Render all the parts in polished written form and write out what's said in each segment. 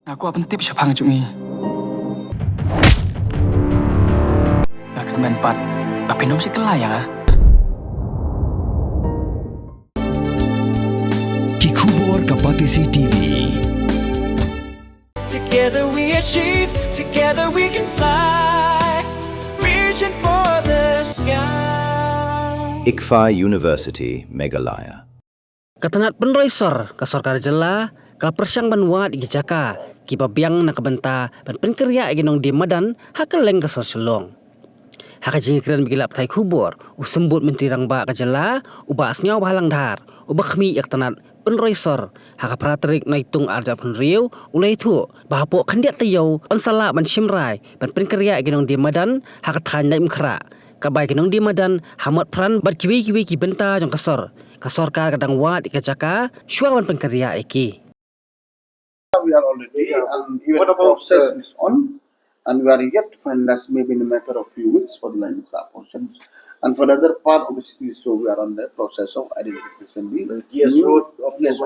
Aku akan tip siapang cumi. Gak kemen pat. Bapak nom si kelayang ah. Kikubor Kapatisi TV. Together we achieve, together we can fly, reaching for the sky. ICFA University, Meghalaya. Katanat penroisor ke Sorkar jela kala persyang banwat igi Jaka ki babiang na kabenta ban Pynkynriah igi Nongdie Madan hakeleng ke Sorselong. Haka jingkran bigilap Thai kubor usembut menteri rangba ka jela uba asnyaw bahalang dhar uba khmi yak tanat penroisor haka praterik naitung arja penriu ulai thu bahapo khandiat tayo pansala ban Shimrai ban Pynkynriah igi Nongdie Madan haka Thaiñ nai mkhra kabai igi Nongdie Madan Motphran bat kiwi ki benta jong kasor ka Sorkar kadang wat ika Jaka syuang ban Pynkynriah iki. We are already, and even the process is on, and we are yet to finalize maybe in a matter of few weeks for the line portions. And for the other part of the city, so we are on the process of identification. The GS road of yes,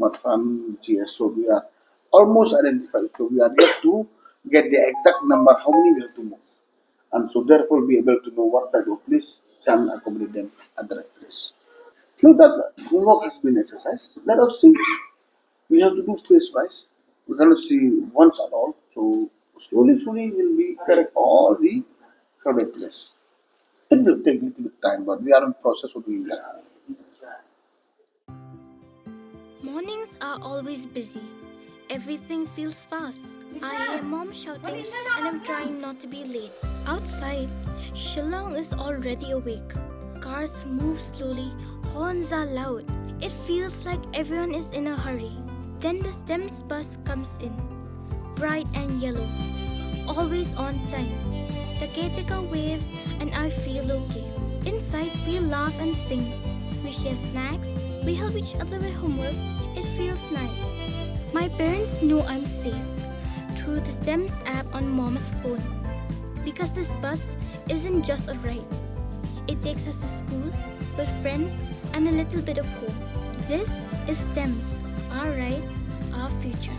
Motphran, GS, so we are almost identified. So we are yet to get the exact number, how many we have to move. And so therefore be able to know what type of place can accommodate them at the right place. Now that homework has been exercised, let us see. We have to do phase-wise. We cannot see once at all. So slowly will we correct all the crowded place. It will take a little bit time, but we are in process of doing that. Mornings are always busy. Everything feels fast. I hear mom shouting and I'm trying not to be late. Outside, Shillong is already awake. Cars move slowly, horns are loud. It feels like everyone is in a hurry. Then the STEMS bus comes in, bright and yellow, always on time. The caretaker waves and I feel okay. Inside we laugh and sing. We share snacks, we help each other with homework. It feels nice. My parents know I'm safe through the STEMS app on mom's phone. Because this bus isn't just a ride. It takes us to school, with friends, and a little bit of home. This is STEMS, our ride, our future.